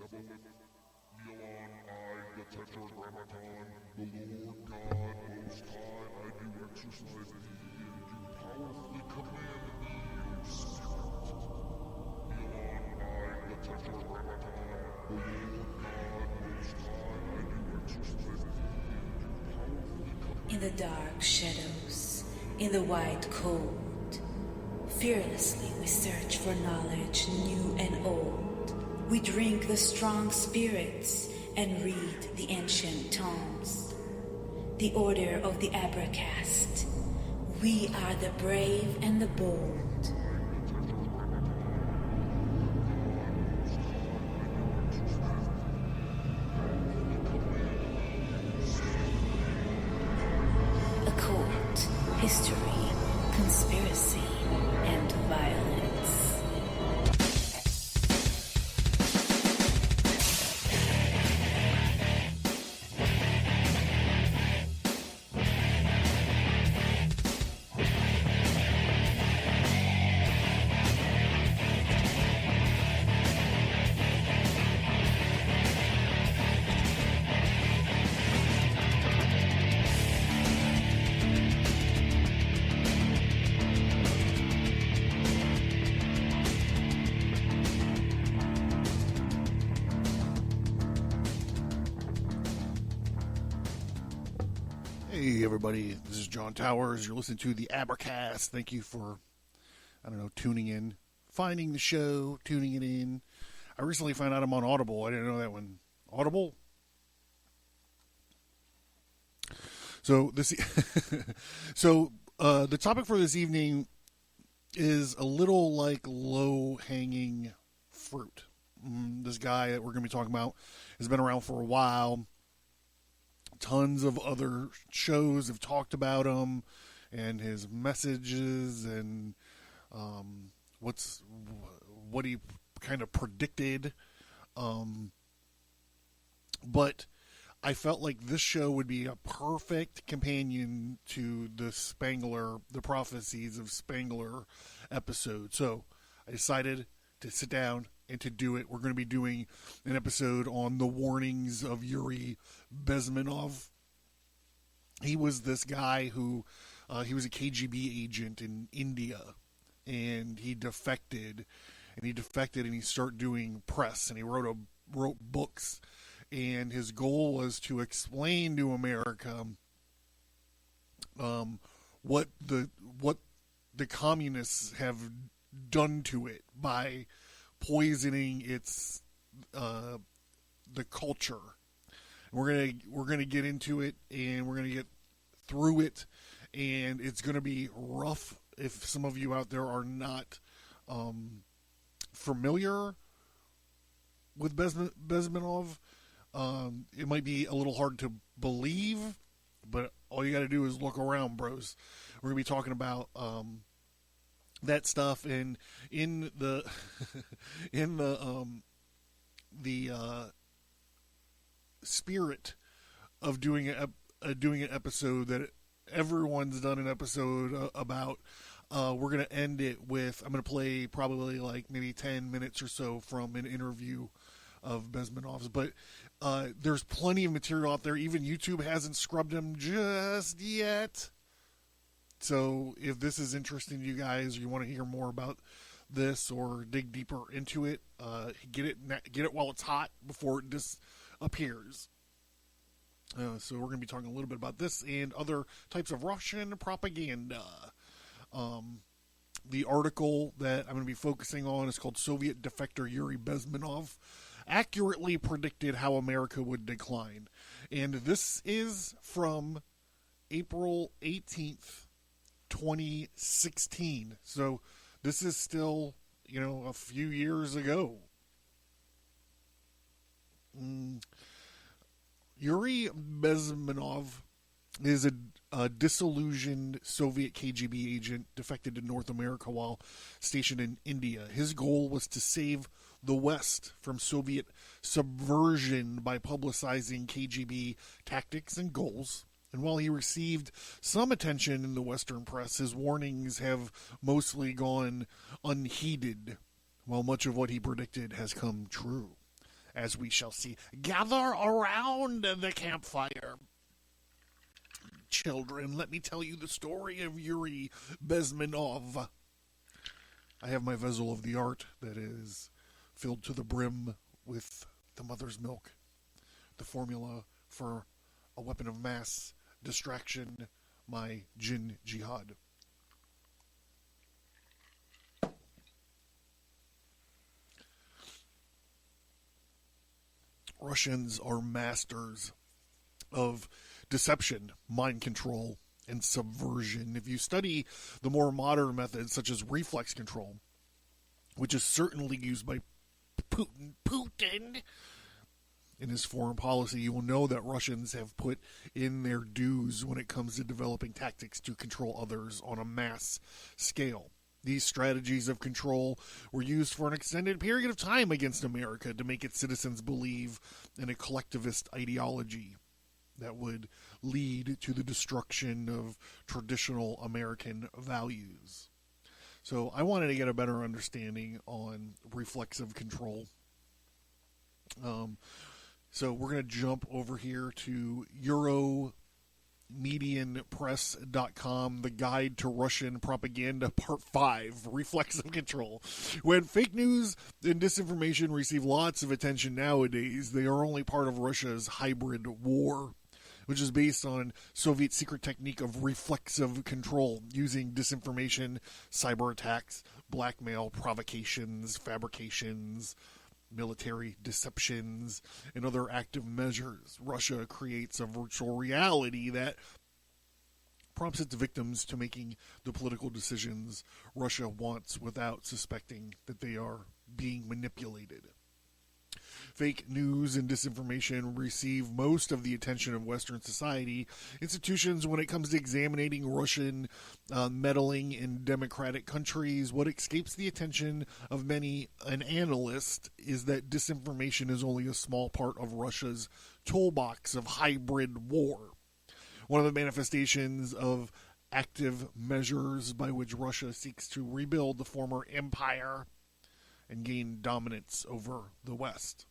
Elon, I, the Tetragrammaton, the Lord God Most High, I do exercise thee, and do powerfully command thee, O Spirit. Elon, I, the Tetragrammaton, the Lord God Most High, I do exercise thee, and do powerfully command. In the dark shadows, in the white cold, fearlessly we search for knowledge new and old. We drink the strong spirits and read the ancient tomes. The order of the Abracast. We are the brave and the bold. Occult, history, conspiracy, and violence. Hey everybody, this is John Towers. You're listening to the Abracast. Thank you for, tuning in, finding the show, tuning it in. I recently found out I'm on Audible. I didn't know that one. Audible? So the topic for this evening is a little like low-hanging fruit. This guy that we're going to be talking about has been around for a while. Tons of other shows have talked about him and his messages and what he kind of predicted. But I felt like this show would be a perfect companion to the Prophecies of Spangler episode. So I decided to sit down and to do it. We're going to be doing an episode on the warnings of Yuri Bezmenov. He was this guy who, he was a KGB agent in India, and he defected, and he started doing press, and he wrote books, and his goal was to explain to America what the communists have done to it by poisoning its the culture. We're gonna get into it, and we're gonna get through it, and it's gonna be rough if some of you out there are not familiar with Besmanov. It might be a little hard to believe, but all you got to do is look around, bros. We're gonna be talking about that stuff, and in the spirit of doing an episode that everyone's done an episode about, we're gonna end it with, I'm gonna play probably like maybe 10 minutes or so from an interview of Besmanov's, but there's plenty of material out there. Even YouTube hasn't scrubbed him just yet. So if this is interesting to you guys, or you want to hear more about this or dig deeper into it, get it while it's hot before it disappears. So we're going to be talking a little bit about this and other types of Russian propaganda. The article that I'm going to be focusing on is called Soviet Defector Yuri Bezmenov accurately predicted how America would decline. And this is from April 18th. 2016. So this is still, a few years ago. Yuri Bezmenov is a disillusioned Soviet KGB agent defected to North America while stationed in India. His goal was to save the West from Soviet subversion by publicizing KGB tactics and goals. And while he received some attention in the Western press, his warnings have mostly gone unheeded, while much of what he predicted has come true. as we shall see. Gather around the campfire. Children, let me tell you the story of Yuri Bezmenov. I have my vessel of the art that is filled to the brim with the mother's milk, the formula for a weapon of mass distraction, my jinn jihad. Russians are masters of deception, mind control, and subversion. If you study the more modern methods, such as reflex control, which is certainly used by Putin in his foreign policy, you will know that Russians have put in their dues when it comes to developing tactics to control others on a mass scale. These strategies of control were used for an extended period of time against America to make its citizens believe in a collectivist ideology that would lead to the destruction of traditional American values. So I wanted to get a better understanding on reflexive control. So we're going to jump over here to Euromedianpress.com, The Guide to Russian Propaganda, Part 5, Reflexive Control. When fake news and disinformation receive lots of attention nowadays, they are only part of Russia's hybrid war, which is based on Soviet secret technique of reflexive control, using disinformation, cyber attacks, blackmail, provocations, fabrications, military deceptions, and other active measures. Russia creates a virtual reality that prompts its victims to making the political decisions Russia wants without suspecting that they are being manipulated. Fake news and disinformation receive most of the attention of Western society institutions when it comes to examining Russian meddling in democratic countries. What escapes the attention of many an analyst is that disinformation is only a small part of Russia's toolbox of hybrid war. One of the manifestations of active measures by which Russia seeks to rebuild the former empire and gain dominance over the West.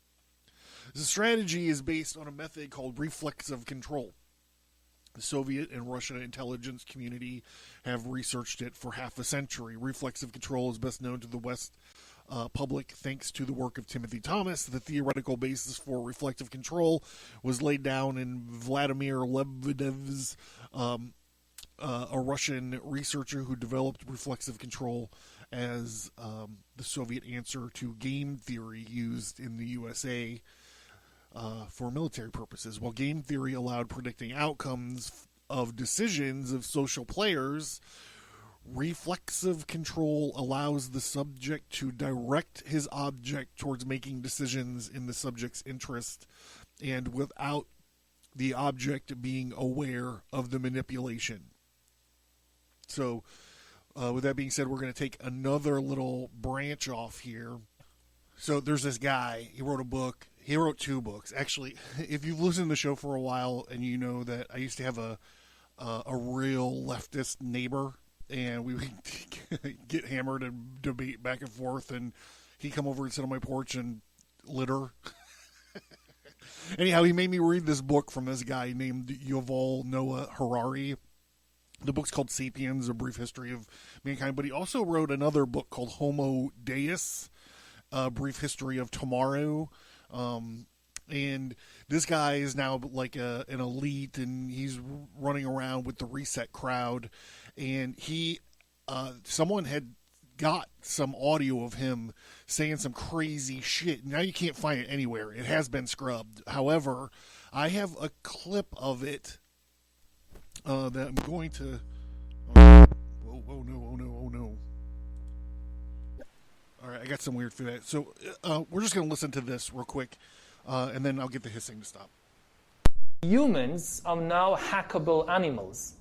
The strategy is based on a method called reflexive control. The Soviet and Russian intelligence community have researched it for half a century. Reflexive control is best known to the West public thanks to the work of Timothy Thomas. The theoretical basis for reflexive control was laid down in Vladimir Lebedev's, a Russian researcher who developed reflexive control as the Soviet answer to game theory used in the USA for military purposes. While game theory allowed predicting outcomes of decisions of social players, reflexive control allows the subject to direct his object towards making decisions in the subject's interest and without the object being aware of the manipulation. So, with that being said, we're going to take another little branch off here. So there's this guy, he wrote a book. He wrote 2 books. Actually, if you've listened to the show for a while and you know that I used to have a real leftist neighbor, and we would get hammered and debate back and forth, and he'd come over and sit on my porch and litter. Anyhow, he made me read this book from this guy named Yuval Noah Harari. The book's called Sapiens, A Brief History of Mankind, but he also wrote another book called Homo Deus, A Brief History of Tomorrow. And this guy is now like an elite, and he's running around with the Reset crowd. And someone had got some audio of him saying some crazy shit. Now you can't find it anywhere. It has been scrubbed. However, I have a clip of it that I'm going to... Oh no. All right, I got some weird feedback. So we're just going to listen to this real quick, and then I'll get the hissing to stop. Humans are now hackable animals.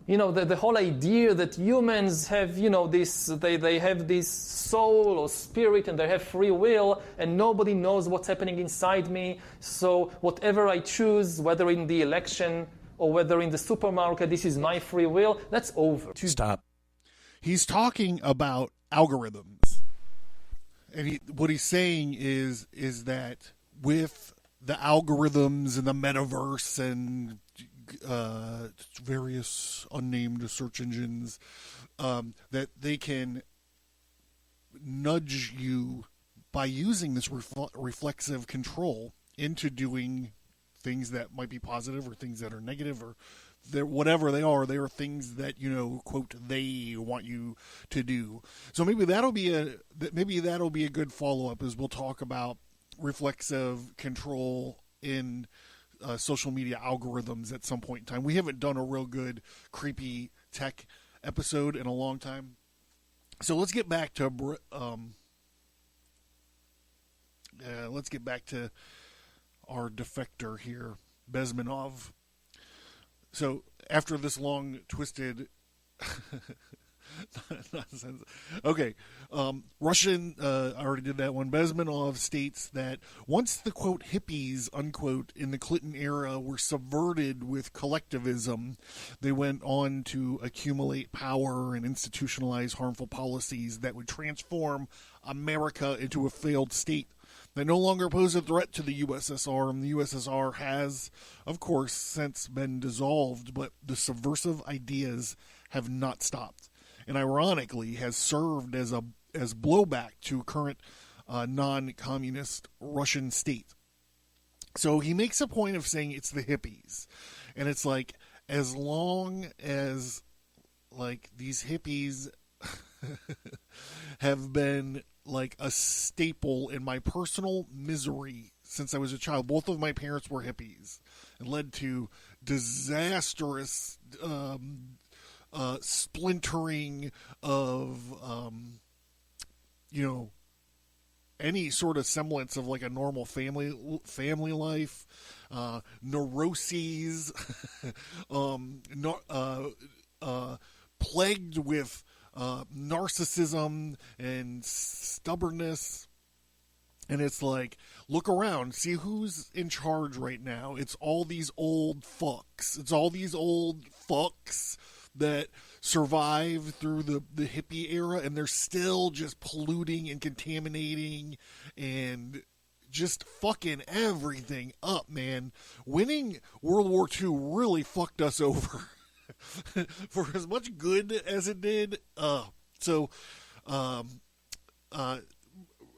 You know, the whole idea that humans have, this, they have this soul or spirit and they have free will and nobody knows what's happening inside me. So whatever I choose, whether in the election or whether in the supermarket, this is my free will, that's over. Stop. He's talking about algorithms. And what he's saying is that with the algorithms and the metaverse and various unnamed search engines, that they can nudge you by using this reflexive control into doing things that might be positive or things that are negative, or whatever they are things that, quote, they want you to do. So maybe that'll be a good follow-up, as we'll talk about reflexive control in social media algorithms at some point in time. We haven't done a real good creepy tech episode in a long time. So let's get back to our defector here, Besmanov. So after this long, twisted nonsense. Okay. Russian, I already did that one. Besmanov states that once the, quote, hippies, unquote, in the Clinton era were subverted with collectivism, they went on to accumulate power and institutionalize harmful policies that would transform America into a failed state. They no longer pose a threat to the USSR, and the USSR has, of course, since been dissolved, but the subversive ideas have not stopped, and ironically has served as blowback to current non-communist Russian state. So he makes a point of saying it's the hippies, and it's like, as long as like these hippies have been like a staple in my personal misery since I was a child. Both of my parents were hippies, and led to disastrous splintering of any sort of semblance of like a normal family life, neuroses, plagued with narcissism and stubbornness. And it's like, look around, see who's in charge right now. It's all these old fucks. It's all these old fucks that survived through the hippie era, and they're still just polluting and contaminating and just fucking everything up, man. Winning World War II really fucked us over. For as much good as it did.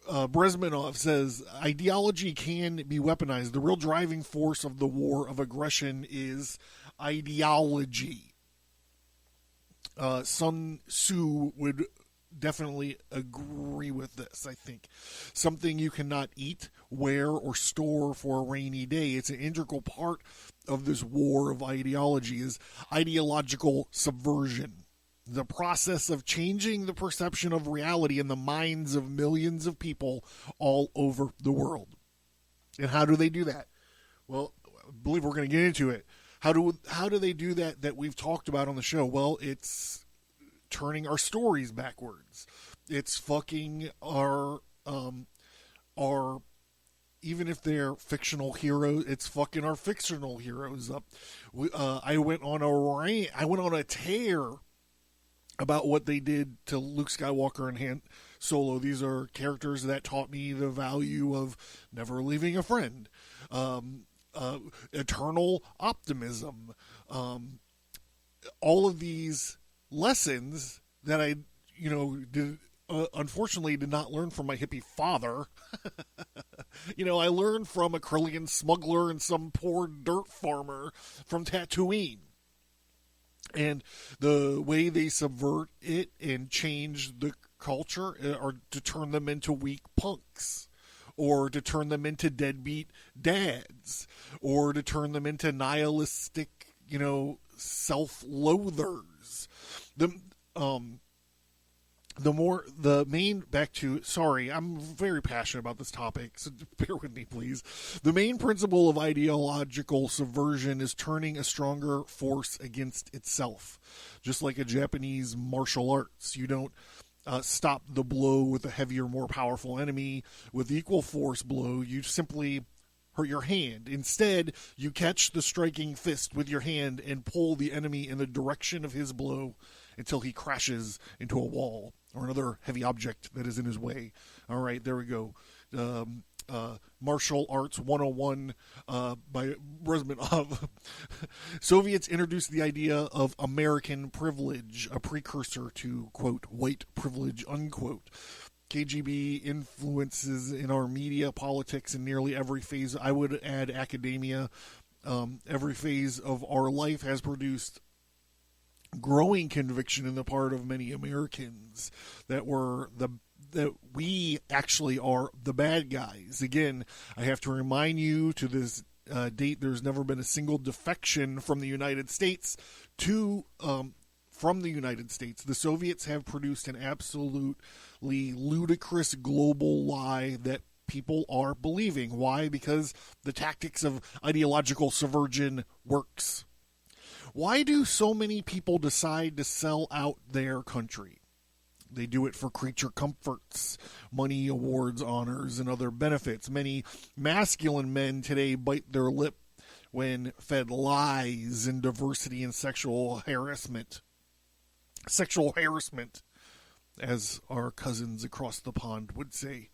Besmanov says, ideology can be weaponized. The real driving force of the war of aggression is ideology. Sun Tzu would definitely agree with this, I think. Something you cannot eat, wear, or store for a rainy day. It's an integral part of this war of ideology, is ideological subversion. The process of changing the perception of reality in the minds of millions of people all over the world. And how do they do that? Well, I believe we're going to get into it. How do they do that we've talked about on the show? Well, it's turning our stories backwards. It's fucking our even if they're fictional heroes, it's fucking our fictional heroes up. I went on a tear about what they did to Luke Skywalker and Han Solo. These are characters that taught me the value of never leaving a friend, eternal optimism, all of these lessons that I, unfortunately did not learn from my hippie father. I learned from a Krillian smuggler and some poor dirt farmer from Tatooine. And the way they subvert it and change the culture are to turn them into weak punks, or to turn them into deadbeat dads, or to turn them into nihilistic, self-loathers. I'm very passionate about this topic, so bear with me, please. The main principle of ideological subversion is turning a stronger force against itself. Just like a Japanese martial arts, you don't stop the blow with a heavier, more powerful enemy with equal force blow. You simply hurt your hand. Instead, you catch the striking fist with your hand and pull the enemy in the direction of his blow until he crashes into a wall or another heavy object that is in his way. All right, there we go. Martial Arts 101 by Besmanov. Soviets introduced the idea of American privilege, a precursor to, quote, white privilege, unquote. KGB influences in our media, politics, in nearly every phase. I would add academia. Every phase of our life has produced growing conviction in the part of many Americans that we actually are the bad guys. Again, I have to remind you to this date, there's never been a single defection from the United States from the United States. The Soviets have produced an absolutely ludicrous global lie that people are believing. Why? Because the tactics of ideological subversion works. Why do so many people decide to sell out their country? They do it for creature comforts, money, awards, honors, and other benefits. Many masculine men today bite their lip when fed lies and diversity and sexual harassment. Sexual harassment, as our cousins across the pond would say.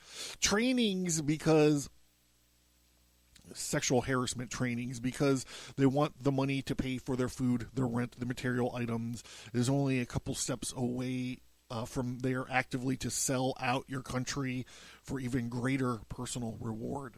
Sexual harassment trainings because they want the money to pay for their food, their rent, the material items. There's only a couple steps away from there actively to sell out your country for even greater personal reward.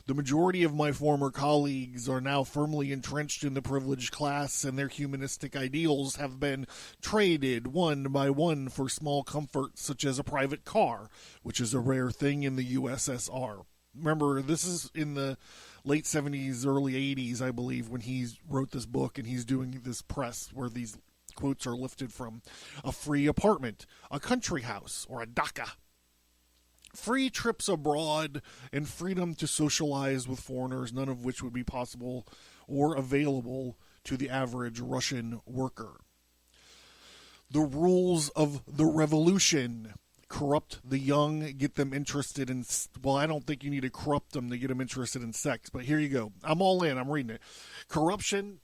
The majority of my former colleagues are now firmly entrenched in the privileged class, and their humanistic ideals have been traded one by one for small comforts such as a private car, which is a rare thing in the USSR. Remember, this is in the late 70s, early 80s, I believe, when he wrote this book, and he's doing this press where these quotes are lifted from: a free apartment, a country house, or a dacha. Free trips abroad and freedom to socialize with foreigners, none of which would be possible or available to the average Russian worker. The rules of the revolution: corrupt the young, get them interested in, well, I don't think you need to corrupt them to get them interested in sex, but here you go. I'm all in. I'm reading it. Corruption,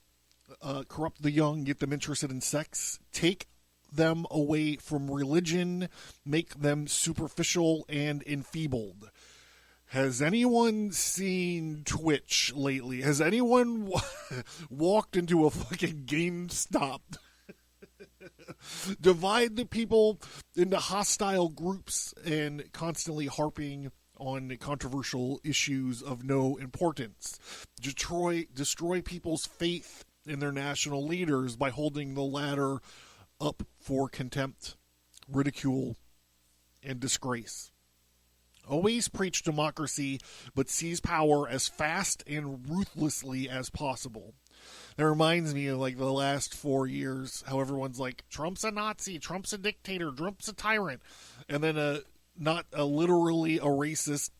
corrupt the young, get them interested in sex, take them away from religion, make them superficial and enfeebled. Has anyone seen Twitch lately? Has anyone walked into a fucking GameStop? Divide the people into hostile groups and constantly harping on controversial issues of no importance. Destroy people's faith in their national leaders by holding the latter up for contempt, ridicule, and disgrace. Always preach democracy, but seize power as fast and ruthlessly as possible. That reminds me of like the last 4 years, how everyone's like, Trump's a Nazi, Trump's a dictator, Trump's a tyrant. And then not literally a racist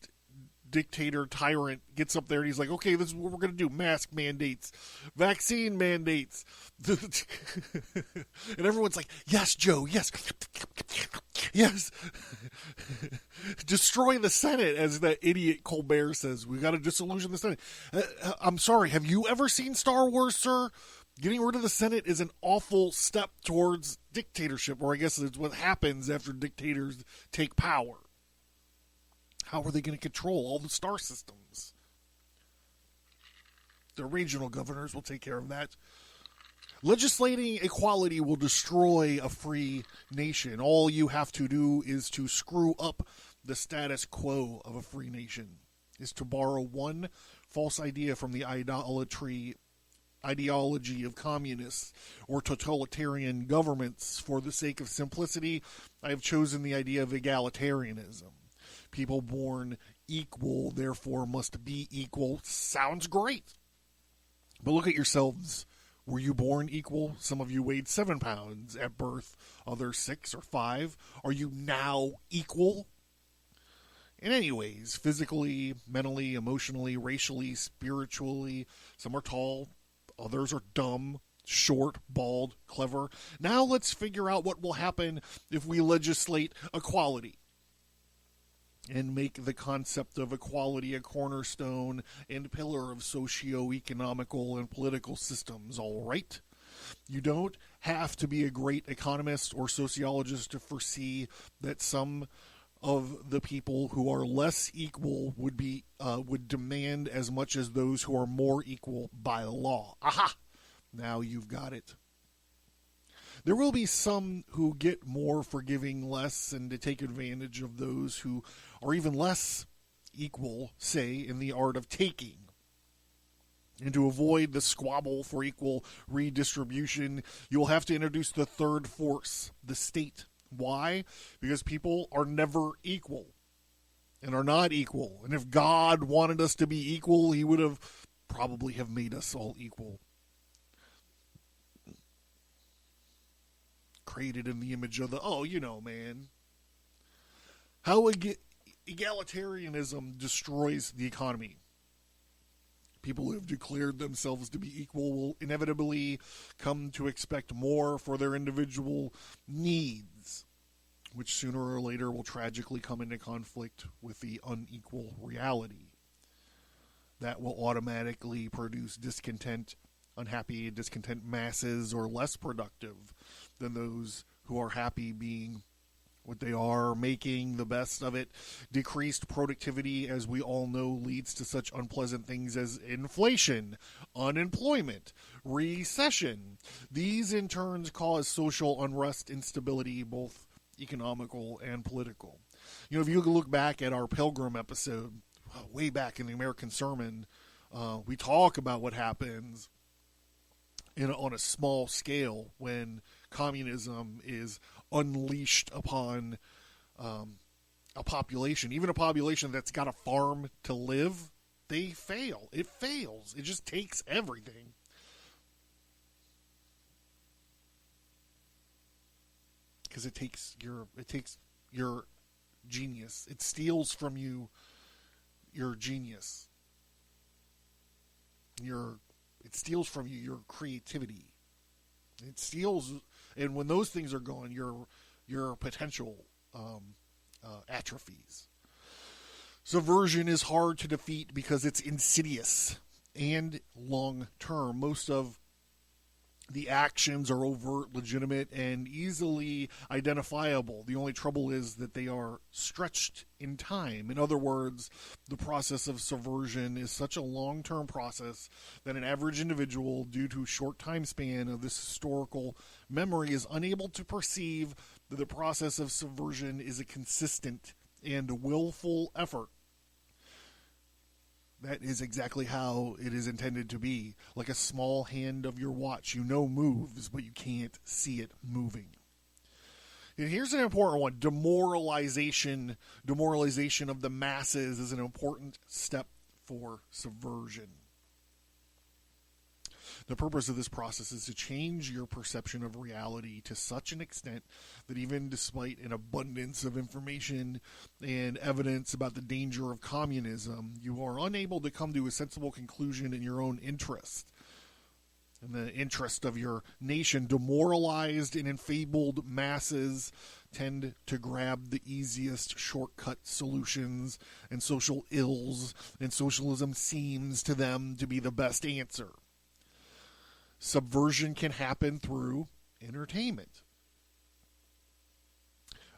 dictator tyrant gets up there and he's like, okay, this is what we're going to do. Mask mandates, vaccine mandates. And everyone's like, yes, Joe, yes. Yes. Destroy the Senate, as that idiot Colbert says. We got to disillusion the Senate. I'm sorry, have you ever seen Star Wars, sir? Getting rid of the Senate is an awful step towards dictatorship, or I guess it's what happens after dictators take power. How are they going to control all the star systems? The regional governors will take care of that. Legislating equality will destroy a free nation. All you have to do is to screw up the status quo of a free nation, is to borrow one false idea from the ideology of communists or totalitarian governments. For the sake of simplicity, I have chosen the idea of egalitarianism. People born equal, therefore must be equal. Sounds great. But look at yourselves. Were you born equal? Some of you weighed 7 pounds at birth, others 6 or 5. Are you now equal? In any ways, physically, mentally, emotionally, racially, spiritually, some are tall, others are dumb, short, bald, clever. Now let's figure out what will happen if we legislate equality and make the concept of equality a cornerstone and pillar of socio-economical and political systems, all right? You don't have to be a great economist or sociologist to foresee that some of the people who are less equal would demand as much as those who are more equal by law. Aha! Now you've got it. There will be some who get more for giving less and to take advantage of those who are even less equal, say, in the art of taking. And to avoid the squabble for equal redistribution, you'll have to introduce the third force, the state. Why? Because people are never equal and are not equal. And if God wanted us to be equal, he would have probably have made us all equal. Created in the image of the, man. How egalitarianism destroys the economy. People who have declared themselves to be equal will inevitably come to expect more for their individual needs, which sooner or later will tragically come into conflict with the unequal reality. That will automatically produce discontent, unhappy, discontent masses, or less productive than those who are happy being what they are, making the best of it. Decreased productivity, as we all know, leads to such unpleasant things as inflation, unemployment, recession. These in turn cause social unrest, instability, both economical and political. If you look back at our Pilgrim episode, way back in the American Sermon, we talk about what happens on a small scale when communism is unleashed upon a population, even a population that's got a farm to live. They fail. It fails. It just takes everything. Because it takes your genius. It steals from you your genius. It steals from you your creativity. It steals, and when those things are gone, your potential atrophies. Subversion is hard to defeat because it's insidious and long term. Most of the actions are overt, legitimate, and easily identifiable. The only trouble is that they are stretched in time. In other words, the process of subversion is such a long-term process that an average individual, due to short time span of this historical memory, is unable to perceive that the process of subversion is a consistent and willful effort. That is exactly how it is intended to be. Like a small hand of your watch. Moves, but you can't see it moving. And here's an important one. Demoralization. Demoralization of the masses is an important step for subversion. The purpose of this process is to change your perception of reality to such an extent that even despite an abundance of information and evidence about the danger of communism, you are unable to come to a sensible conclusion in your own interest. In the interest of your nation, demoralized and enfeebled masses tend to grab the easiest shortcut solutions and social ills, and socialism seems to them to be the best answer. Subversion can happen through entertainment.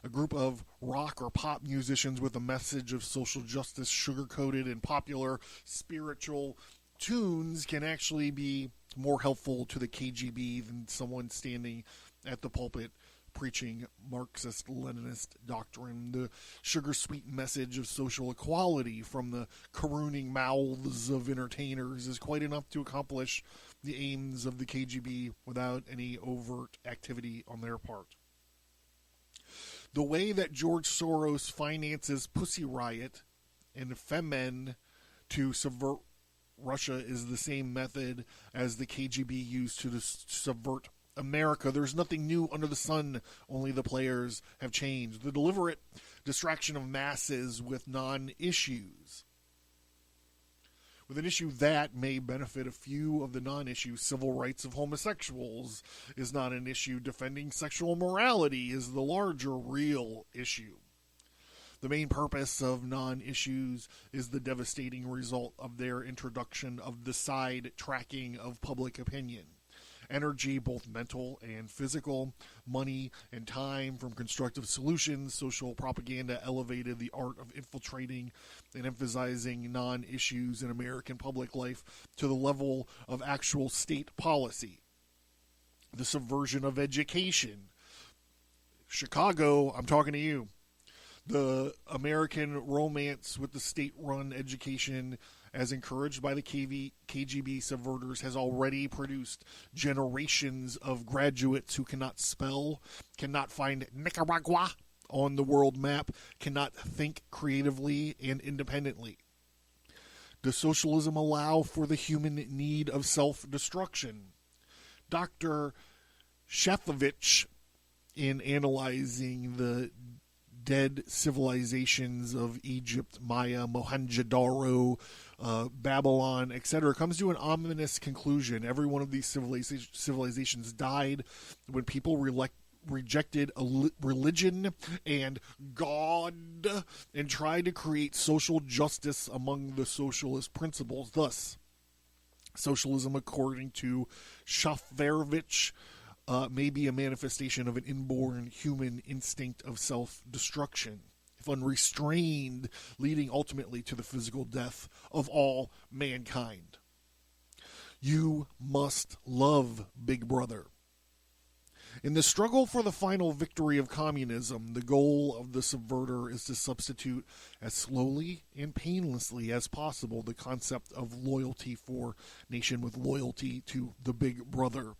A group of rock or pop musicians with a message of social justice sugar-coated in popular spiritual tunes can actually be more helpful to the KGB than someone standing at the pulpit preaching Marxist-Leninist doctrine. The sugar-sweet message of social equality from the carooning mouths of entertainers is quite enough to accomplish the aims of the KGB without any overt activity on their part. The way that George Soros finances Pussy Riot and Femen to subvert Russia is the same method as the KGB used to subvert America. There's nothing new under the sun, only the players have changed. The deliberate distraction of masses with non-issues. With an issue that may benefit a few of the non-issues. Civil rights of homosexuals is not an issue. Defending sexual morality is the larger, real issue. The main purpose of non-issues is the devastating result of their introduction of the side tracking of public opinion. energy, both mental and physical, money and time from constructive solutions. Social propaganda elevated the art of infiltrating and emphasizing non-issues in American public life to the level of actual state policy. The subversion of education. Chicago, I'm talking to you. The American romance with the state-run education, as encouraged by the KGB subverters, has already produced generations of graduates who cannot spell, cannot find Nicaragua on the world map, cannot think creatively and independently. Does socialism allow for the human need of self-destruction? Dr. Shafovich, in analyzing the dead civilizations of Egypt, Maya, Mohenjo-Daro, Babylon, etc., comes to an ominous conclusion. Every one of these civilizations died when people rejected religion and God and tried to create social justice among the socialist principles. Thus, socialism, according to Shafovich, may be a manifestation of an inborn human instinct of self-destruction, if unrestrained, leading ultimately to the physical death of all mankind. You must love Big Brother. In the struggle for the final victory of communism, the goal of the subverter is to substitute as slowly and painlessly as possible the concept of loyalty for nation with loyalty to the Big Brother,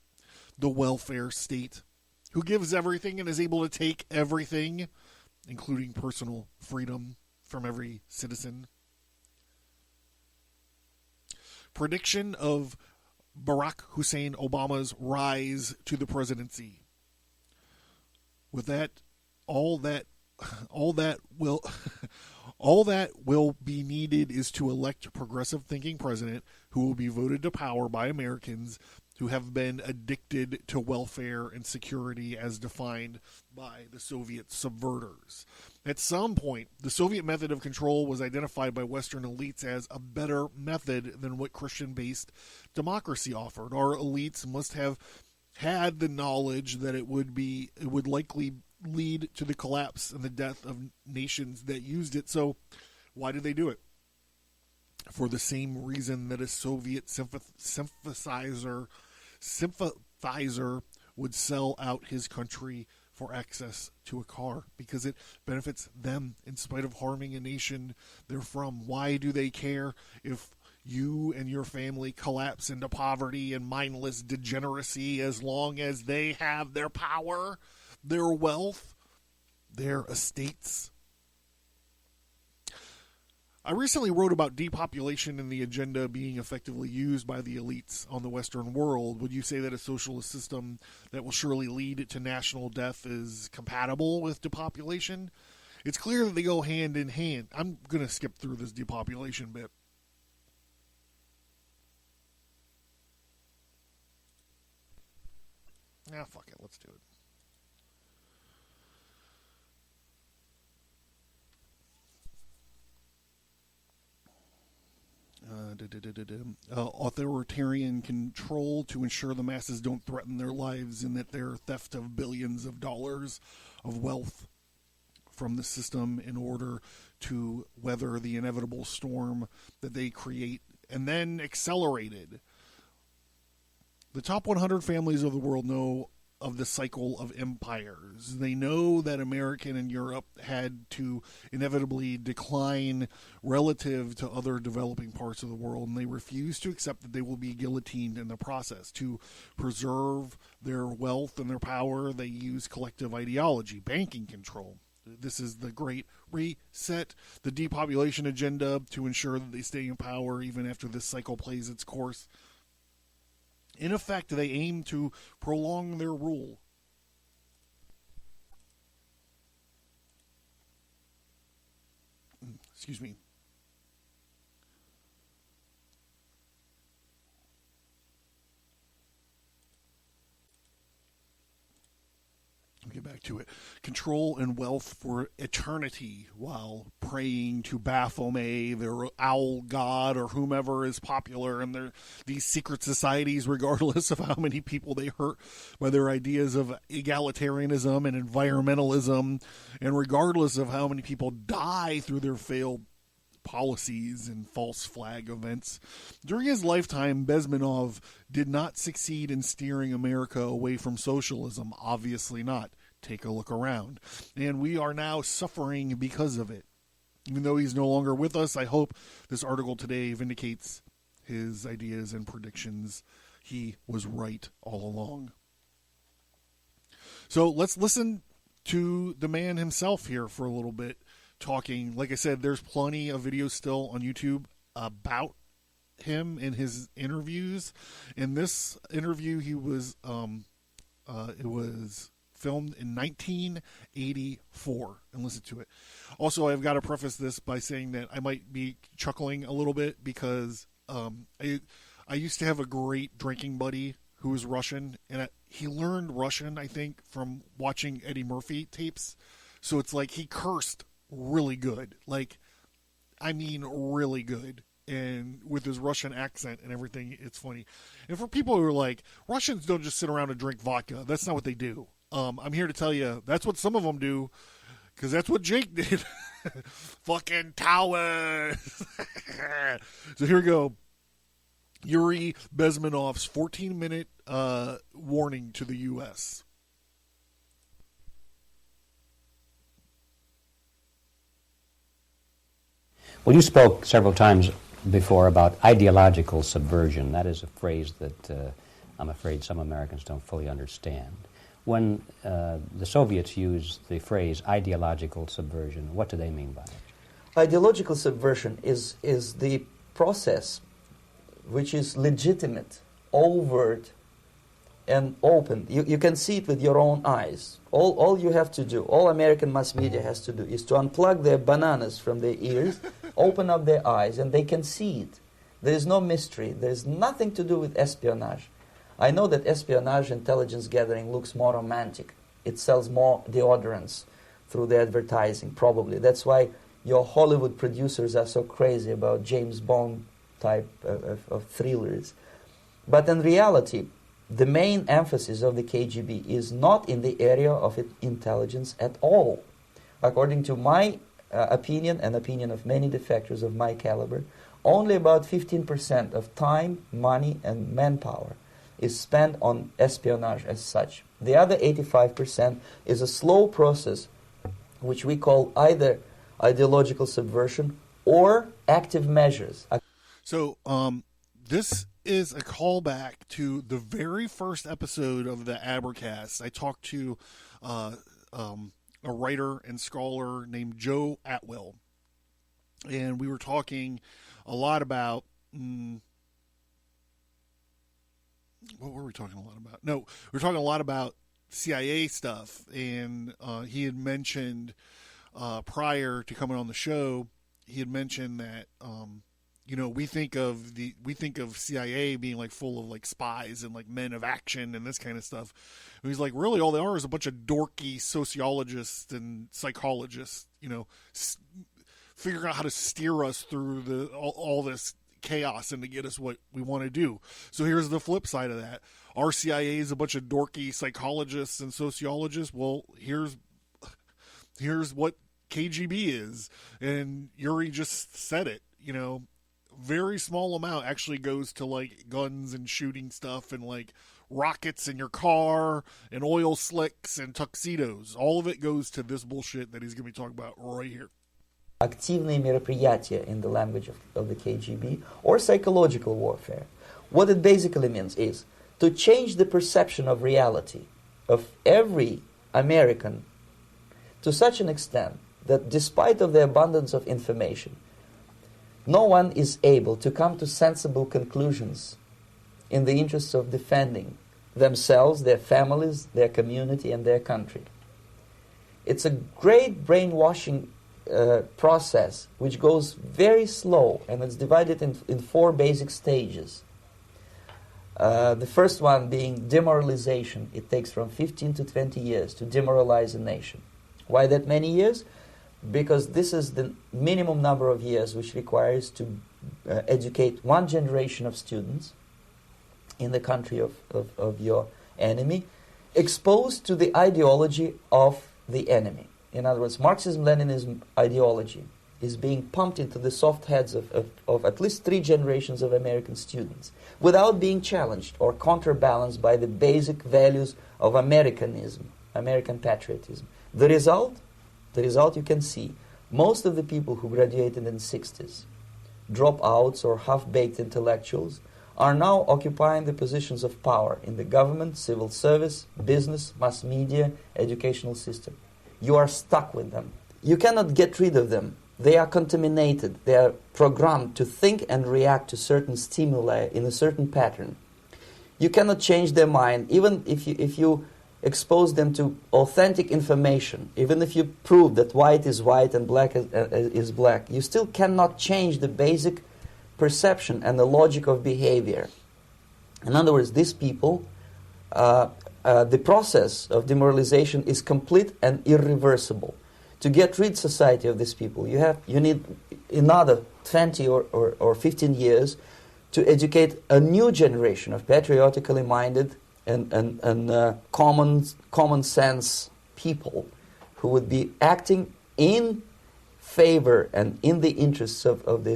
the welfare state, who gives everything and is able to take everything, including personal freedom, from every citizen. Prediction of Barack Hussein Obama's rise to the presidency. With that, all that will be needed is to elect a progressive thinking president who will be voted to power by Americans who have been addicted to welfare and security as defined by the Soviet subverters. At some point, the Soviet method of control was identified by Western elites as a better method than what Christian-based democracy offered. Our elites must have had the knowledge that it would likely lead to the collapse and the death of nations that used it. So why did they do it? For the same reason that a Soviet sympathizer would sell out his country for access to a car, because it benefits them in spite of harming a nation they're from. Why do they care if you and your family collapse into poverty and mindless degeneracy, as long as they have their power, their wealth, their estates? I recently wrote about depopulation and the agenda being effectively used by the elites on the Western world. Would you say that a socialist system that will surely lead to national death is compatible with depopulation? It's clear that they go hand in hand. I'm going to skip through this depopulation bit. Fuck it. Let's do it. Authoritarian control to ensure the masses don't threaten their lives, and that their theft of billions of dollars of wealth from the system in order to weather the inevitable storm that they create and then accelerated. The top 100 families of the world know of the cycle of empires. They know that America and Europe had to inevitably decline relative to other developing parts of the world, and they refuse to accept that they will be guillotined in the process. To preserve their wealth and their power, they use collective ideology, banking control. This is the Great Reset, the depopulation agenda to ensure that they stay in power even after this cycle plays its course. In effect, they aim to prolong their rule. Excuse me. I'll get back back to it. Control and wealth for eternity while praying to Baphomet, their owl god, or whomever is popular in these secret societies, regardless of how many people they hurt by their ideas of egalitarianism and environmentalism, and regardless of how many people die through their failed policies and false flag events. During his lifetime, Besmanov did not succeed in steering America away from socialism. Obviously not. Take a look around. And we are now suffering because of it. Even though he's no longer with us, I hope this article today vindicates his ideas and predictions. He was right all along. So let's listen to the man himself here for a little bit. Talking, like I said, there's plenty of videos still on YouTube about him and his interviews. In this interview, it was filmed in 1984, and listen to it. Also, I've got to preface this by saying that I might be chuckling a little bit because I used to have a great drinking buddy who was Russian, and he learned Russian, I think, from watching Eddie Murphy tapes. So it's like he cursed really good, really good, and with his Russian accent and everything. It's funny. And for people who are like, Russians don't just sit around and drink vodka, that's not what they do. I'm here to tell you that's what some of them do, because that's what Jake did. Fucking towers. So here we go. Yuri Bezmenov's 14-minute warning to the U.S. Well, you spoke several times before about ideological subversion. That is a phrase that I'm afraid some Americans don't fully understand. When the Soviets used the phrase ideological subversion, what do they mean by it? Ideological subversion is the process which is legitimate, overt, and open. You can see it with your own eyes. All you have to do, all American mass media has to do, is to unplug their bananas from their ears, open up their eyes, and they can see it. There is no mystery. There is nothing to do with espionage. I know that espionage intelligence gathering looks more romantic. It sells more deodorants through the advertising, probably. That's why your Hollywood producers are so crazy about James Bond type of thrillers. But in reality, the main emphasis of the KGB is not in the area of intelligence at all. According to my opinion and opinion of many defectors of my caliber, only about 15% of time, money, and manpower is spent on espionage as such. The other 85% is a slow process which we call either ideological subversion or active measures. So this is a callback to the very first episode of the Abracast. I talked to a writer and scholar named Joe Atwill, and we were talking a lot about what were we talking a lot about? No, we were talking a lot about CIA stuff, and he had mentioned prior to coming on the show, he had mentioned that we think of CIA being like full of like spies and like men of action and this kind of stuff. And he's like, really, all they are is a bunch of dorky sociologists and psychologists, figuring out how to steer us through all this chaos and to get us what we want to do. So here's the flip side of that. Our CIA is a bunch of dorky psychologists and sociologists. Well, here's what KGB is. And Yuri just said it, very small amount actually goes to like guns and shooting stuff and like rockets in your car and oil slicks and tuxedos. All of it goes to this bullshit that he's going to be talking about right here. Активные мероприятия in the language of the KGB, or psychological warfare. What it basically means is to change the perception of reality of every American to such an extent that despite of the abundance of information, no one is able to come to sensible conclusions in the interests of defending themselves, their families, their community, and their country. It's a great brainwashing process which goes very slow, and it's divided in four basic stages. The first one being demoralization. It takes from 15 to 20 years to demoralize a nation. Why that many years? Because this is the minimum number of years which requires to educate one generation of students in the country of your enemy, exposed to the ideology of the enemy. In other words, Marxism-Leninism ideology is being pumped into the soft heads of at least 3 generations of American students without being challenged or counterbalanced by the basic values of Americanism, American patriotism. The result you can see. Most of the people who graduated in the 60s, dropouts or half-baked intellectuals, are now occupying the positions of power in the government, civil service, business, mass media, educational system. You are stuck with them. You cannot get rid of them. They are contaminated. They are programmed to think and react to certain stimuli in a certain pattern. You cannot change their mind, even if you expose them to authentic information, even if you prove that white is white and black is black. You still cannot change the basic perception and the logic of behavior. In other words, these people, the process of demoralization is complete and irreversible. To get rid society of these people, you need another 20 or 15 years to educate a new generation of patriotically minded and common sense people who would be acting in favor and in the interests of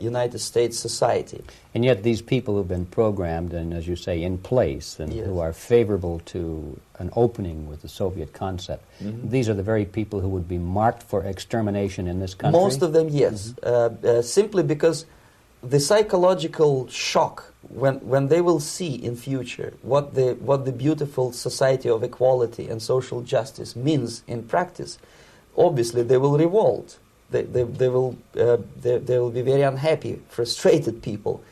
United States society. And yet these people who've been programmed and, as you say, in place and Yes. who are favorable to an opening with the Soviet concept, these are the very people who would be marked for extermination in this country? Most of them, yes. Simply because the psychological shock when they will see in future what the beautiful society of equality and social justice means in practice, obviously they will revolt. They will be very unhappy, frustrated people,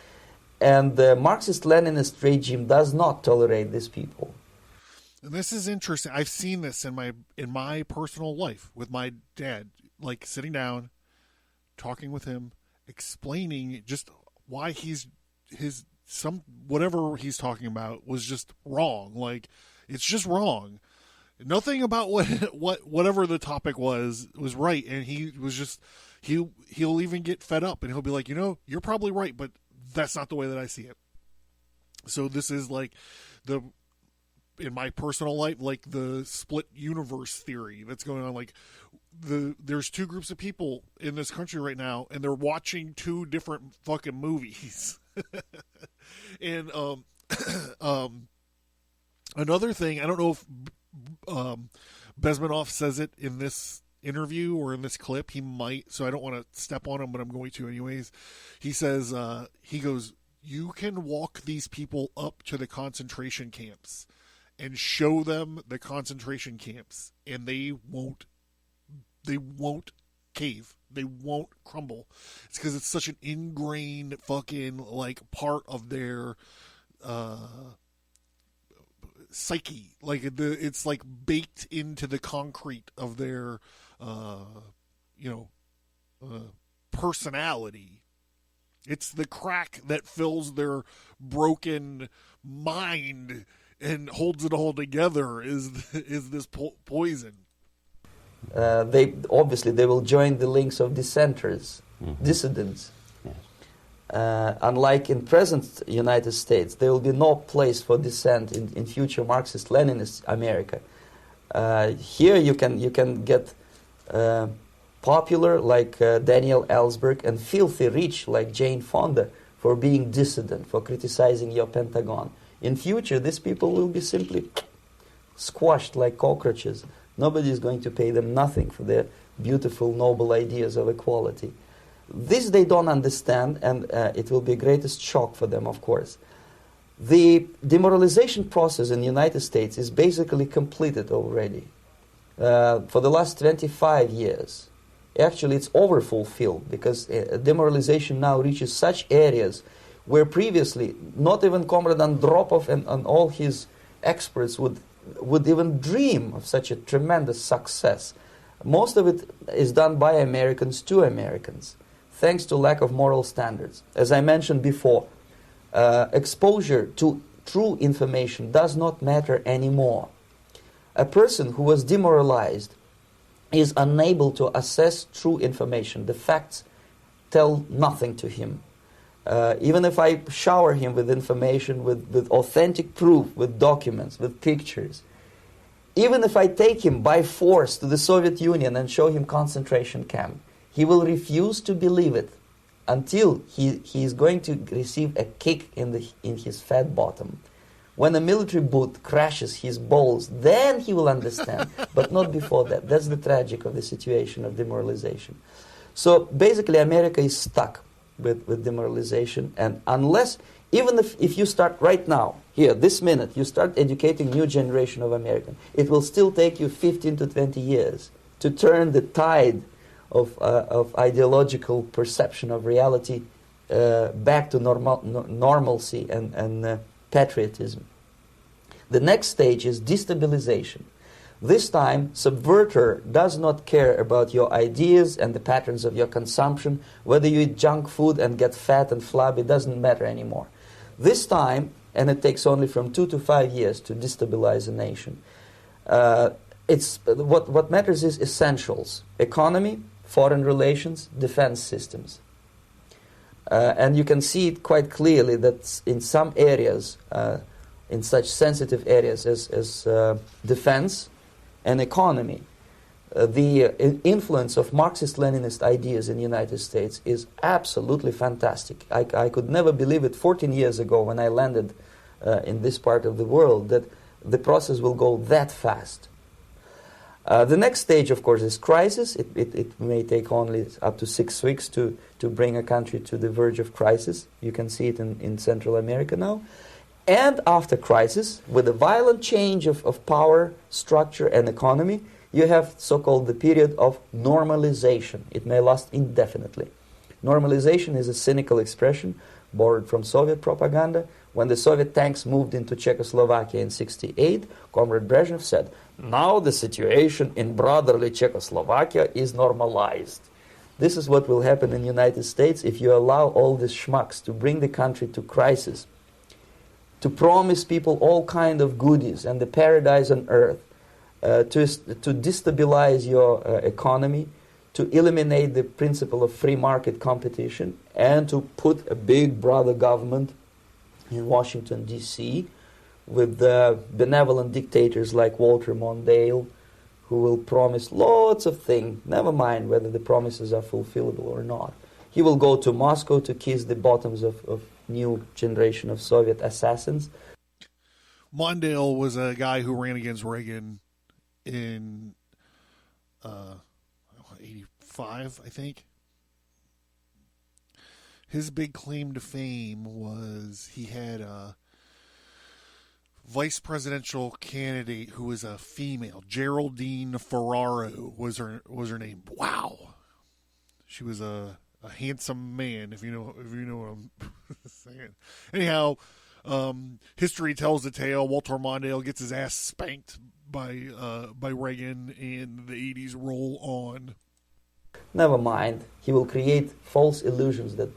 and the Marxist-Leninist regime does not tolerate these people. And this is interesting. I've seen this in my personal life with my dad, like sitting down, talking with him, explaining just why whatever he's talking about was just wrong. Like, it's just wrong. Nothing about whatever the topic was right, and he was just he'll even get fed up and he'll be like, you're probably right, but that's not the way that I see it. So this is like in my personal life, like the split universe theory that's going on. Like there's 2 groups of people in this country right now, and they're watching 2 different fucking movies. And another thing, I don't know if Besmanov says it in this interview or in this clip. He might, so I don't want to step on him, but I'm going to anyways. He says, he goes, you can walk these people up to the concentration camps and show them the concentration camps, and they won't cave. They won't crumble. It's because it's such an ingrained fucking like part of their psyche. Like it's like baked into the concrete of their personality. It's the crack that fills their broken mind and holds it all together is this poison. They will join the links of dissenters, dissidents. Yes. Unlike in present United States, there will be no place for dissent in future Marxist-Leninist America. Here you can get popular like Daniel Ellsberg and filthy rich like Jane Fonda for being dissident, for criticizing your Pentagon. In future, these people will be simply squashed like cockroaches. Nobody is going to pay them nothing for their beautiful, noble ideas of equality. This they don't understand, and it will be a greatest shock for them, of course. The demoralization process in the United States is basically completed already. For the last 25 years, actually it's overfulfilled, because demoralization now reaches such areas where previously not even Comrade Andropov and all his experts would even dream of such a tremendous success. Most of it is done by Americans to Americans, thanks to lack of moral standards. As I mentioned before, exposure to true information does not matter anymore. A person who was demoralized is unable to assess true information. The facts tell nothing to him. Even if I shower him with information, with authentic proof, with documents, with pictures, even if I take him by force to the Soviet Union and show him concentration camp, he will refuse to believe it until he is going to receive a kick in his fat bottom. When a military boot crashes his balls, then he will understand, but not before that. That's the tragic of the situation of demoralization. So basically America is stuck with demoralization, and unless, even if you start right now, here, this minute, you start educating new generation of Americans, it will still take you 15 to 20 years to turn the tide of ideological perception of reality back to normalcy and patriotism. The next stage is destabilization. This time, subverter does not care about your ideas and the patterns of your consumption. Whether you eat junk food and get fat and flabby, doesn't matter anymore. This time, and it takes only from 2 to 5 years to destabilize a nation, what matters is essentials: economy, foreign relations, defense systems. And you can see it quite clearly that in some areas, in such sensitive areas as defense and economy, the influence of Marxist-Leninist ideas in the United States is absolutely fantastic. I could never believe it 14 years ago when I landed in this part of the world that the process will go that fast. The next stage, of course, is crisis. It may take only up to 6 weeks to bring a country to the verge of crisis. You can see it in Central America now. And after crisis, with a violent change of power, structure, and economy, you have so-called the period of normalization. It may last indefinitely. Normalization is a cynical expression borrowed from Soviet propaganda. When the Soviet tanks moved into Czechoslovakia in '68, Comrade Brezhnev said, "Now the situation in brotherly Czechoslovakia is normalized." This is what will happen in the United States if you allow all these schmucks to bring the country to crisis, to promise people all kind of goodies and the paradise on earth, to destabilize your economy, to eliminate the principle of free market competition, and to put a big brother government in Washington, D.C., with benevolent dictators like Walter Mondale, who will promise lots of things, never mind whether the promises are fulfillable or not. He will go to Moscow to kiss the bottoms of new generation of Soviet assassins. Mondale was a guy who ran against Reagan in 85, I think. His big claim to fame was he had a vice presidential candidate who was a female. Geraldine Ferraro was her name. Wow. She was a handsome man, if you know what I'm saying. Anyhow, history tells the tale. Walter Mondale gets his ass spanked by Reagan, and the 80s roll on. Never mind. He will create false illusions that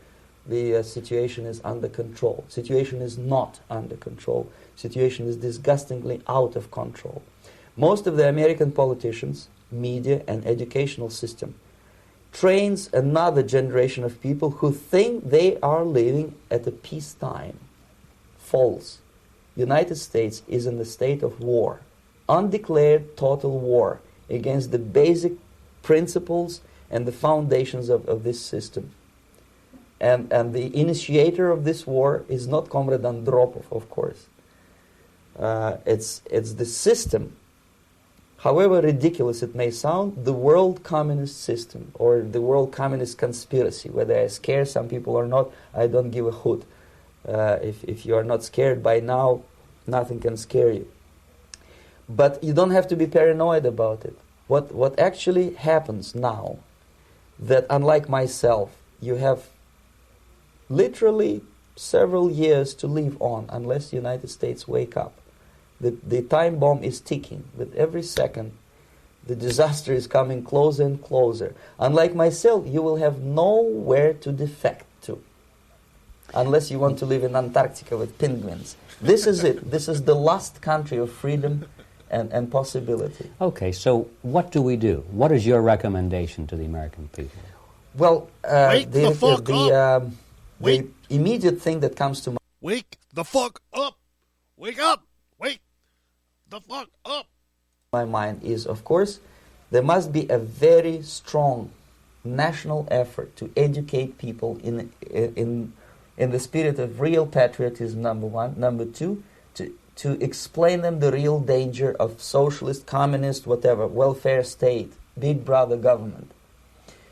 the situation is under control. Situation is not under control. Situation is disgustingly out of control. Most of the American politicians, media, and educational system trains another generation of people who think they are living at a peacetime. False. United States is in the state of war. Undeclared total war against the basic principles and the foundations of this system. And the initiator of this war is not Comrade Andropov, of course. It's the system. However ridiculous it may sound, the world communist system or the world communist conspiracy, whether I scare some people or not, I don't give a hoot. If you are not scared by now, nothing can scare you. But you don't have to be paranoid about it. What actually happens now, that unlike myself, you have literally several years to live on unless the United States wake up. The time bomb is ticking. With every second, the disaster is coming closer and closer. Unlike myself, you will have nowhere to defect to. unless you want to live in Antarctica with penguins. This is it. This is the last country of freedom and possibility. Okay, so what do we do? What is your recommendation to the American people? Well, Wake the fuck up. the Wake. immediate thing that comes to Wake the fuck up! Wake up! Wake the fuck up! my mind is, of course, there must be a very strong national effort to educate people in the spirit of real patriotism, number one. Number two, to explain them the real danger of socialist, communist, whatever, welfare state, big brother government.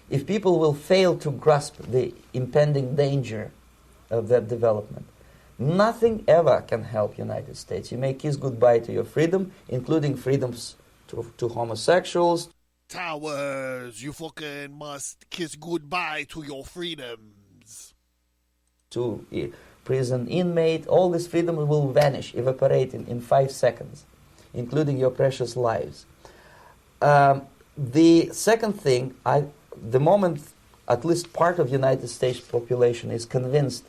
If people will fail to grasp the impending danger of that development, nothing ever can help United States. You may kiss goodbye to your freedom, including freedoms to homosexuals. Towers, you fucking must kiss goodbye to your freedoms. To prison inmate, all this freedom will vanish, evaporate in 5 seconds, including your precious lives. The second thing, the moment at least part of United States population is convinced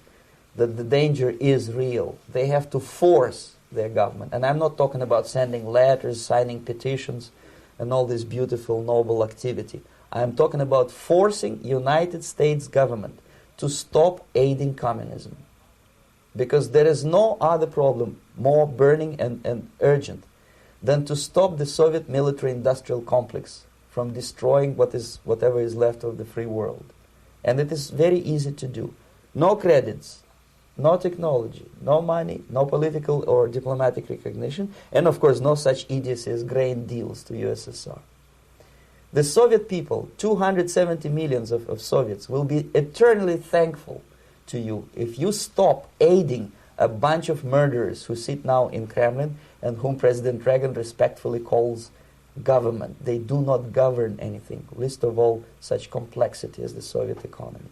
that the danger is real, they have to force their government. And I'm not talking about sending letters, signing petitions, and all this beautiful, noble activity. I'm talking about forcing United States government to stop aiding communism. Because there is no other problem more burning and urgent than to stop the Soviet military-industrial complex from destroying whatever is left of the free world. And it is very easy to do. No credits, no technology, no money, no political or diplomatic recognition, and of course no such idiocy as grain deals to USSR. The Soviet people, 270 millions of Soviets, will be eternally thankful to you if you stop aiding a bunch of murderers who sit now in Kremlin and whom President Reagan respectfully calls government. They do not govern anything, least of all such complexity as the Soviet economy.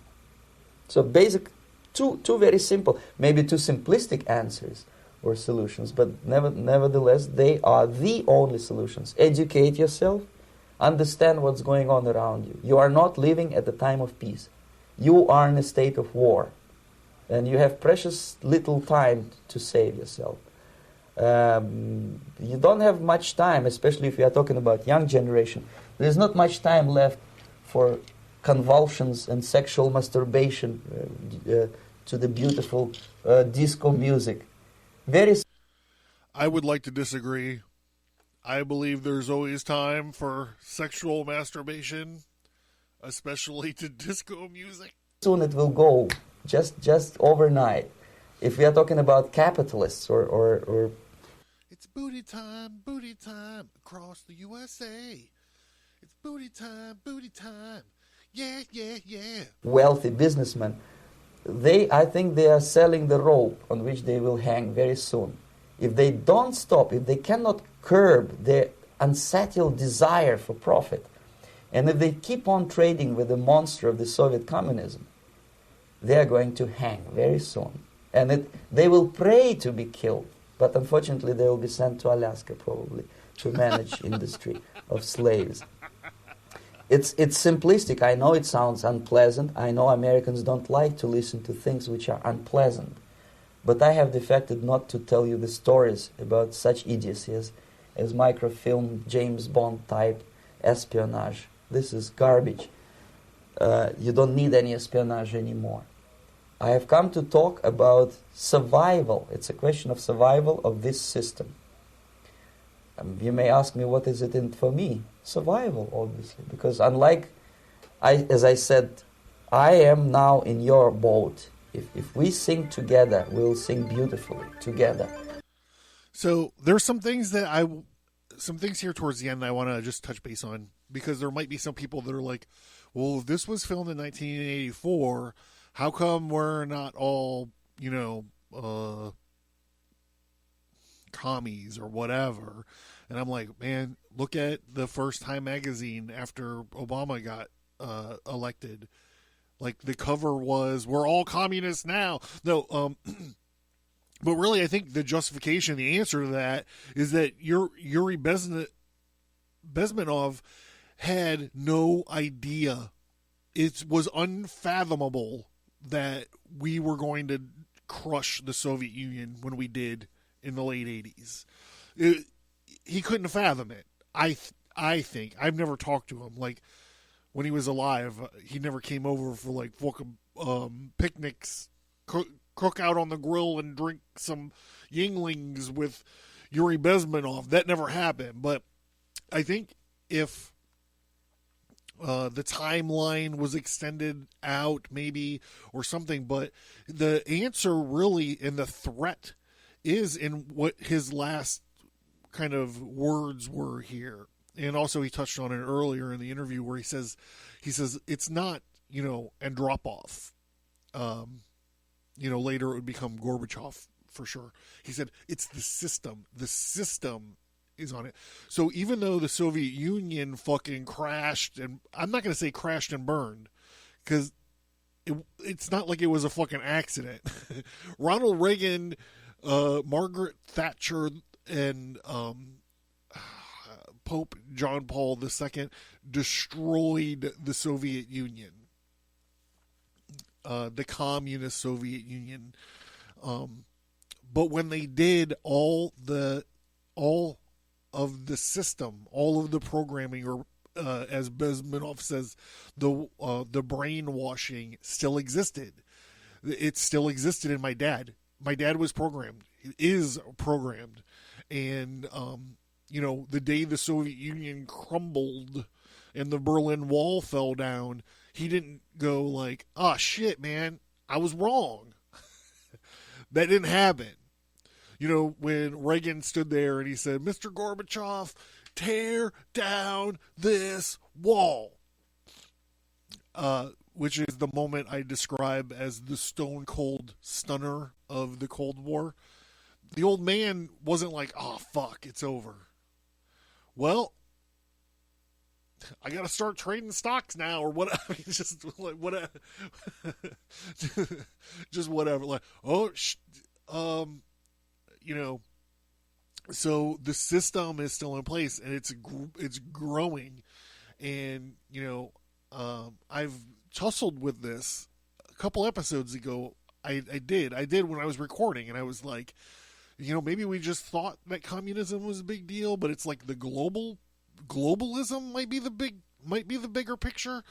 So basic, two very simple, maybe too simplistic answers or solutions, but nevertheless they are the only solutions. Educate yourself, understand what's going on around you. You are not living at the time of peace. You are in a state of war, and you have precious little time to save yourself. You don't have much time, especially if you are talking about young generation. There's not much time left for convulsions and sexual masturbation to the beautiful disco music. I would like to disagree. I believe there's always time for sexual masturbation, especially to disco music. Soon it will go, just overnight. If we are talking about capitalists or It's booty time across the USA. It's booty time, yeah, yeah, yeah. wealthy businessmen, I think they are selling the rope on which they will hang very soon. If they don't stop, if they cannot curb their unsettled desire for profit, and if they keep on trading with the monster of the Soviet communism, they are going to hang very soon. And they will pray to be killed, but unfortunately they will be sent to Alaska probably to manage industry of slaves. It's simplistic. I know it sounds unpleasant. I know Americans don't like to listen to things which are unpleasant. But I have defected not to tell you the stories about such idiocy as microfilm, James Bond type espionage. This is garbage. You don't need any espionage anymore. I have come to talk about survival. It's a question of survival of this system. You may ask me, what is it in for me? Survival, obviously. Because unlike, as I said, I am now in your boat. If we sing together, we'll sing beautifully together. So there's some things here towards the end that I want to just touch base on, because there might be some people that are like, well, if this was filmed in 1984, how come we're not all, commies or whatever? And I'm like, man, look at the First Time magazine after Obama got elected. Like, the cover was, we're all communists now. No, but really, I think the justification, the answer to that is that Yuri Bezmenov had no idea. It was unfathomable that we were going to crush the Soviet Union when we did in the late 80s. He couldn't fathom it. I think. I've never talked to him. Like, when he was alive, he never came over for, like, fucking picnics, cook out on the grill and drink some Yinglings with Yuri Bezmenov. That never happened. But I think if the timeline was extended out, maybe, or something, but the answer really and the threat is in what his last kind of words were here. And also he touched on it earlier in the interview where he says it's not, and drop off. Later it would become Gorbachev for sure. He said it's the system. The system is on it. So even though the Soviet Union fucking crashed, and I'm not going to say crashed and burned, because it's not like it was a fucking accident. Ronald Reagan, Margaret Thatcher, and Pope John Paul II destroyed the Soviet Union, the communist Soviet Union. But when they did, all of the system, all of the programming, or as Besmanov says, the brainwashing still existed. It still existed in my dad. My dad was programmed. He is programmed. And, the day the Soviet Union crumbled and the Berlin Wall fell down, he didn't go like, oh, shit, man, I was wrong. That didn't happen. When Reagan stood there and he said, Mr. Gorbachev, tear down this wall, which is the moment I describe as the stone cold stunner of the Cold War. The old man wasn't like, oh, fuck, it's over. Well, I got to start trading stocks now, or what? I mean, just like whatever, just whatever. Like, so the system is still in place, and it's growing, and I've tussled with this a couple episodes ago. I did when I was recording, and I was like, maybe we just thought that communism was a big deal, but it's like the globalism might be the bigger picture.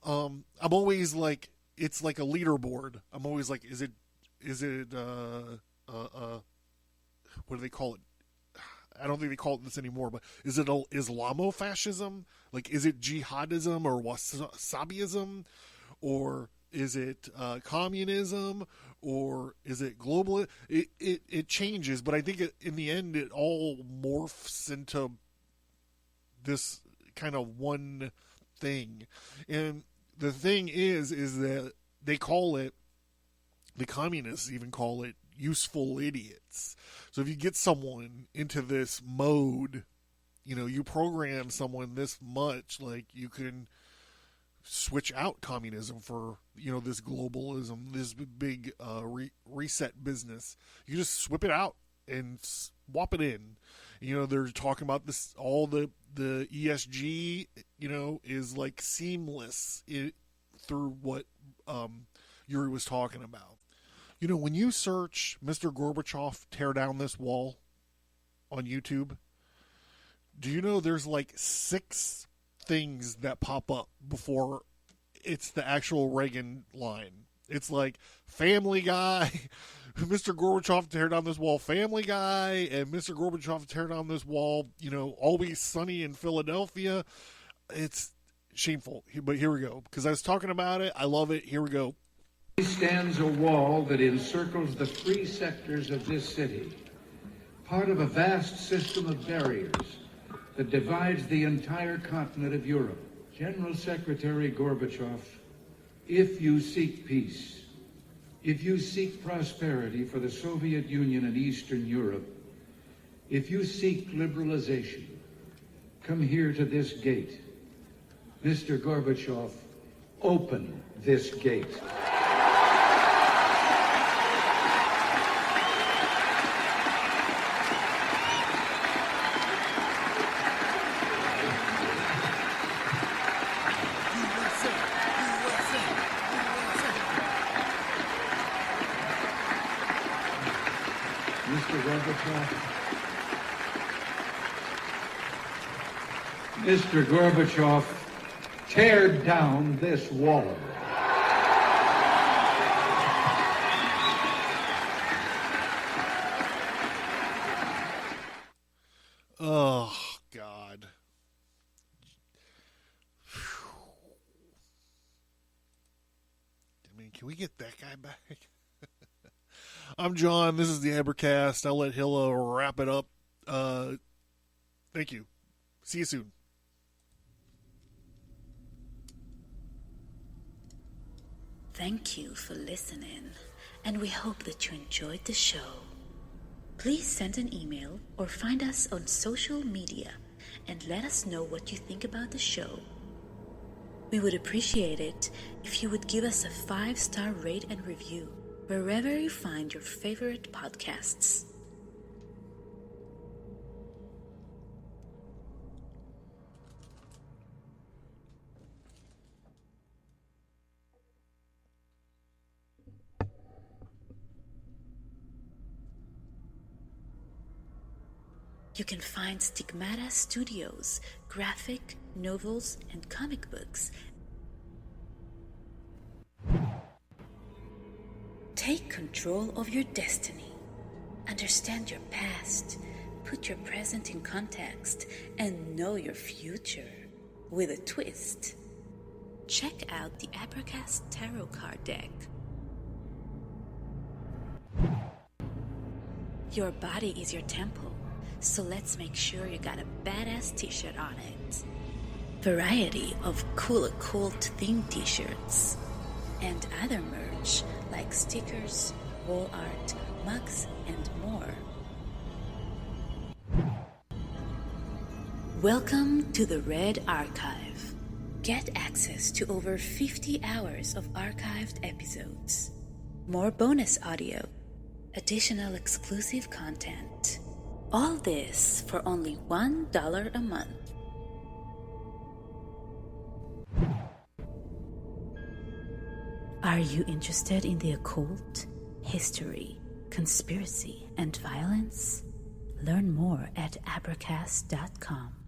I'm always like, it's like a leaderboard. I'm always like, is it what do they call it? I don't think they call it this anymore, but is it Islamofascism? Like, is it jihadism or wasabiism? Or is it communism? Or is it global? It changes, but I think in the end it all morphs into this kind of one thing. And the thing is that they call it, the communists even call it, useful idiots. So if you get someone into this mode, you program someone this much, like, you can switch out communism for, this globalism, this big reset business. You just swip it out and swap it in. They're talking about this, all the ESG, is like seamless through what Yuri was talking about. When you search Mr. Gorbachev tear down this wall on YouTube, do you know there's like 6 things that pop up before it's the actual Reagan line? It's like Family Guy, Mr. Gorbachev tear down this wall, Family Guy, and Mr. Gorbachev tear down this wall, Always Sunny in Philadelphia. It's shameful, but here we go. Because I was talking about it. I love it. Here we go. Stands a wall that encircles the 3 sectors of this city, part of a vast system of barriers that divides the entire continent of Europe. General Secretary Gorbachev, if you seek peace, if you seek prosperity for the Soviet Union and Eastern Europe, if you seek liberalization, come here to this gate. Mr. Gorbachev, open this gate. Mr. Gorbachev. Mr. Gorbachev, tear down this wall. Oh, God. I mean, can we get that guy back? I'm John. This is the Abracast. I'll let Hilla wrap it up. Thank you. See you soon. Thank you for listening, and we hope that you enjoyed the show. Please send an email or find us on social media and let us know what you think about the show. We would appreciate it if you would give us a 5-star rate and review wherever you find your favorite podcasts. You can find Stigmata Studios, graphic, novels, and comic books. Take control of your destiny. Understand your past. Put your present in context and know your future with a twist. Check out the Abracast Tarot Card Deck. Your body is your temple. So let's make sure you got a badass t-shirt on it. Variety of cool occult themed t-shirts. And other merch like stickers, wall art, mugs, and more. Welcome to the Red Archive. Get access to over 50 hours of archived episodes. More bonus audio. Additional exclusive content. All this for only $1 a month. Are you interested in the occult, history, conspiracy, and violence? Learn more at Abracast.com.